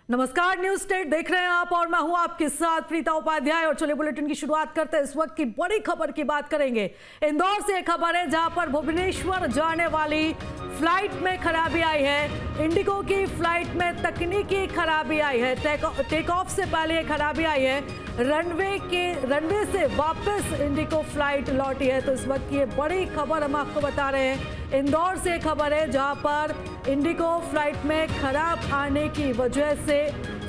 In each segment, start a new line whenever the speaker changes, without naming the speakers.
नमस्कार, news state देख रहे हैं आप और मैं हूं आपके साथ प्रीता उपाध्याय। और चलिए बुलेटिन की शुरुआत करते हैं। इस वक्त की बड़ी खबर की बात करेंगे। इंदौर से एक खबर है जहां पर भुवनेश्वर जाने वाली फ्लाइट में खराबी आई है। इंडिगो की फ्लाइट में तकनीकी खराबी आई है। टेक ऑफ से पहले खराबी आई है। रनवे से वापस इंडिगो फ्लाइट लौटी है। तो इस वक्त की बड़ी खबर हम आपको बता रहे हैं। इंदौर से खबर है जहां पर इंडिगो फ्लाइट में खराब आने की वजह से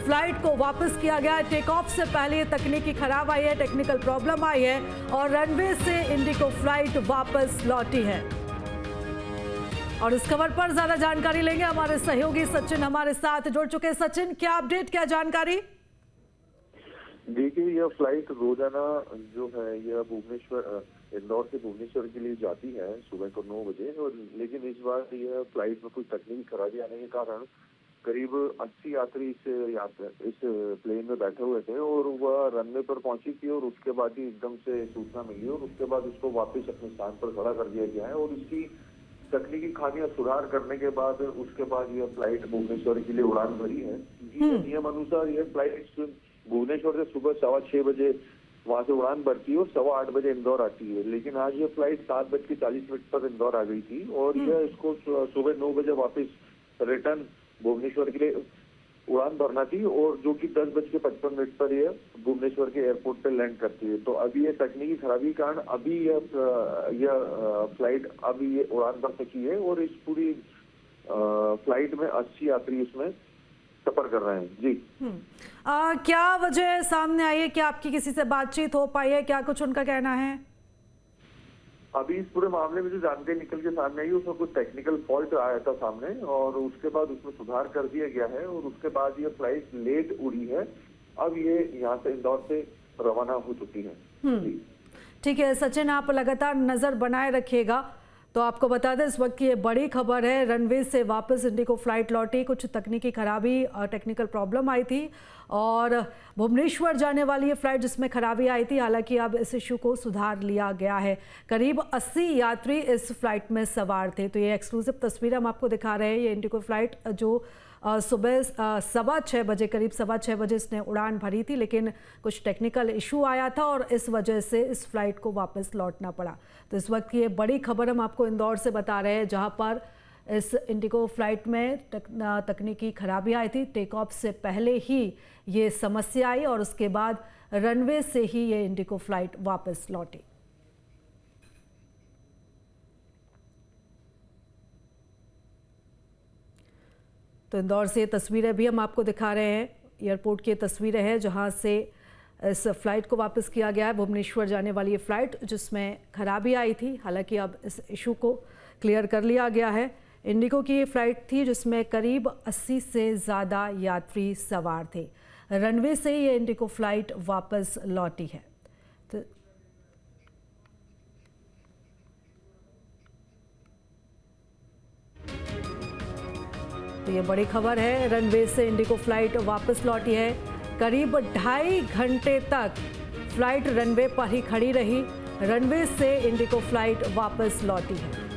फ्लाइट को वापस किया गया है। टेक ऑफ से पहले तकनीकी खराब आई है, टेक्निकल प्रॉब्लम आई है और रनवे से इंडिगो फ्लाइट वापस लौटी है। और इस खबर पर ज्यादा जानकारी लेंगे, हमारे सहयोगी सचिन हमारे साथ जुड़ चुके हैं। सचिन, क्या अपडेट, क्या जानकारी?
देखिए, यह फ्लाइट रोजाना जो है यह इंदौर से भुवनेश्वर के लिए जाती है सुबह को 9 बजे। और लेकिन इस बार यह फ्लाइट में कुछ तकनीकी खराबी आने के कारण करीब 80 यात्री इस प्लेन में बैठे हुए थे और वह रनवे पर पहुंची थी और उसके बाद ही एकदम से सूचना मिली और उसके बाद उसको वापस अपने स्थान पर खड़ा कर दिया गया है। और इसकी तकनीकी खामियां सुधार करने के बाद उसके बाद यह फ्लाइट भुवनेश्वर के लिए उड़ान भरी है। नियम अनुसार यह फ्लाइट भुवनेश्वर से सुबह 6:15 बजे वहां से उड़ान भरती है और 8:15 बजे इंदौर आती है। लेकिन आज ये फ्लाइट 7:40 पर इंदौर आ गई थी और यह इसको सुबह 9 बजे वापस रिटर्न भुवनेश्वर के लिए उड़ान भरना थी और जो कि 10:55 पर यह भुवनेश्वर के एयरपोर्ट पे लैंड करती है। तो अभी ये तकनीकी खराबी के कारण अभी यह फ्लाइट अभी ये उड़ान भर सकी है और इस पूरी फ्लाइट में 80 यात्री इसमें सफर कर रहे हैं। जी,
क्या वजह सामने आई है? क्या आपकी किसी से बातचीत हो पाई है? क्या कुछ उनका कहना है?
अभी इस पूरे मामले में जो जानकारी निकल के सामने आई उसमें कुछ टेक्निकल फॉल्ट आया था सामने और उसके बाद उसमें सुधार कर दिया गया है और उसके बाद ये फ्लाइट लेट उड़ी है। अब ये यहाँ से इंदौर से रवाना हो चुकी है।
ठीक है सचिन, आप लगातार नजर बनाए रखिएगा। तो आपको बता दें इस वक्त की ये बड़ी खबर है। रनवे से वापस इंडिगो फ्लाइट लौटी, कुछ तकनीकी खराबी और टेक्निकल प्रॉब्लम आई थी और भुवनेश्वर जाने वाली ये फ्लाइट जिसमें खराबी आई थी, हालांकि अब इस इशू को सुधार लिया गया है। करीब 80 यात्री इस फ्लाइट में सवार थे। तो ये एक्सक्लूसिव तस्वीर हम आपको दिखा रहे हैं। ये इंडिगो फ्लाइट जो सुबह 6:15 बजे, करीब 6:15 बजे इसने उड़ान भरी थी, लेकिन कुछ टेक्निकल इशू आया था और इस वजह से इस फ्लाइट को वापस लौटना पड़ा। तो इस वक्त की ये बड़ी खबर हम आपको इंदौर से बता रहे हैं जहां पर इस इंडिगो फ्लाइट में तकनीकी खराबी आई थी। टेक ऑफ से पहले ही ये समस्या आई और उसके बाद रनवे से ही ये इंडिगो फ्लाइट वापस लौटी। तो इंदौर से तस्वीरें भी हम आपको दिखा रहे हैं। एयरपोर्ट की तस्वीरें हैं जहां से इस फ्लाइट को वापस किया गया है। भुवनेश्वर जाने वाली ये फ्लाइट जिसमें खराबी आई थी, हालांकि अब इस इशू को क्लियर कर लिया गया है। इंडिगो की ये फ्लाइट थी जिसमें करीब 80 से ज़्यादा यात्री सवार थे। रनवे से ये इंडिगो फ्लाइट वापस लौटी है। तो ये बड़ी खबर है। रनवे से इंडिगो फ्लाइट वापस लौटी है। करीब 2.5 घंटे तक फ्लाइट रनवे पर ही खड़ी रही। रनवे से इंडिगो फ्लाइट वापस लौटी है।